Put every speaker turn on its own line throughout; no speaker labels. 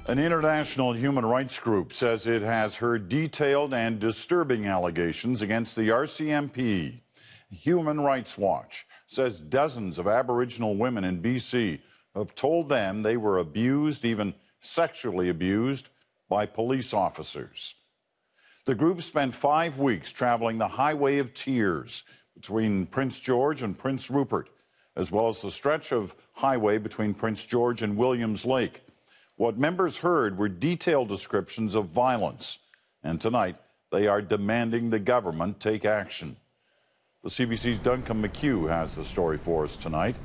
An international human rights group says it has heard detailed and disturbing allegations against the RCMP. Human Rights Watch says dozens of Aboriginal women in BC have told them they were abused, even sexually abused, by police officers. The group spent 5 weeks traveling the Highway of Tears between Prince George and Prince Rupert, as well as the stretch of highway between Prince George and Williams Lake. What members heard were detailed descriptions of violence, and tonight they are demanding the government take action. The CBC's Duncan McHugh has the story for us tonight.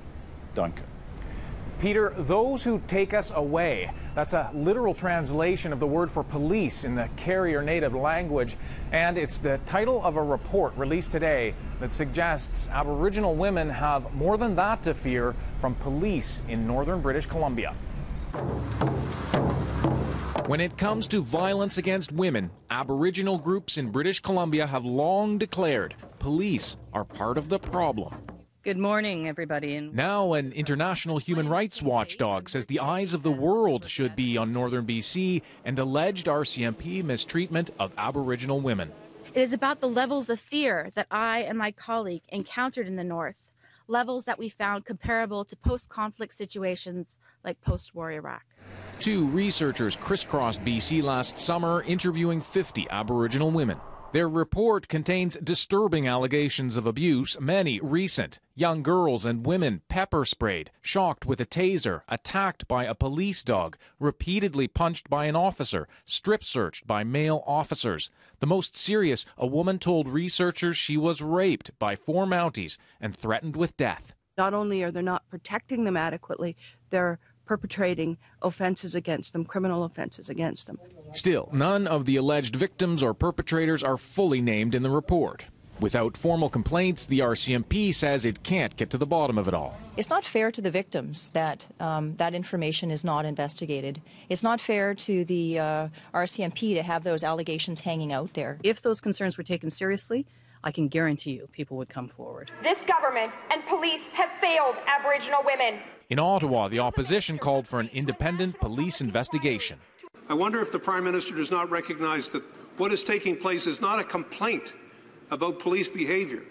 Duncan.
Peter, those who take us away. That's a literal translation of the word for police in the Carrier Native language. And it's the title of a report released today that suggests Aboriginal women have more than that to fear from police in northern British Columbia. When it comes to violence against women, Aboriginal groups in British Columbia have long declared police are part of the problem.
Good morning, everybody.
Now an international human rights watchdog says the eyes of the world should be on northern BC and alleged RCMP mistreatment of Aboriginal women.
It is about the levels of fear that I and my colleague encountered in the north, levels that we found comparable to post-conflict situations like post-war Iraq.
Two researchers crisscrossed BC last summer interviewing 50 Aboriginal women. Their report contains disturbing allegations of abuse, many recent. Young girls and women pepper sprayed, shocked with a taser, attacked by a police dog, repeatedly punched by an officer, strip searched by male officers. The most serious, a woman told researchers she was raped by 4 Mounties and threatened with death.
Not only are they not protecting them adequately, they're perpetrating offenses against them, criminal offenses against them.
Still, none of the alleged victims or perpetrators are fully named in the report. Without formal complaints, the RCMP says it can't get to the bottom of it all.
It's not fair to the victims that that information is not investigated. It's not fair to the RCMP to have those allegations hanging out there.
If those concerns were taken seriously, I can guarantee you people would come forward.
This government and police have failed Aboriginal women.
In Ottawa, the opposition called for an independent police investigation.
I wonder if the Prime Minister does not recognize that what is taking place is not a complaint about police behaviour.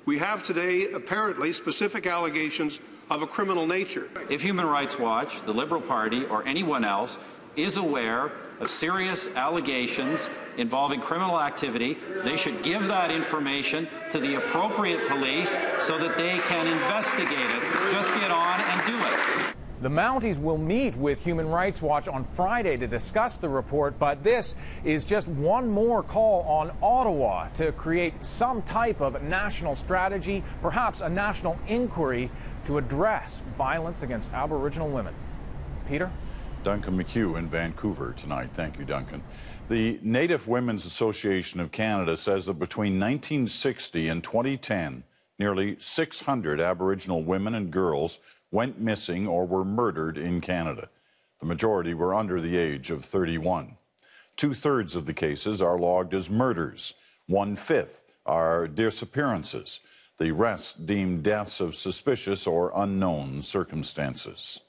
We have today, apparently, specific allegations of a criminal nature.
If Human Rights Watch, the Liberal Party, or anyone else is aware of serious allegations involving criminal activity, they should give that information to the appropriate police so that they can investigate it. Just get on and do it.
The Mounties will meet with Human Rights Watch on Friday to discuss the report, but this is just one more call on Ottawa to create some type of national strategy, perhaps a national inquiry to address violence against Aboriginal women. Peter?
Duncan McHugh in Vancouver tonight. Thank you, Duncan. The Native Women's Association of Canada says that between 1960 and 2010, nearly 600 Aboriginal women and girls went missing or were murdered in Canada. The majority were under the age of 31. 2/3 of the cases are logged as murders. 1/5 are disappearances. The rest deemed deaths of suspicious or unknown circumstances.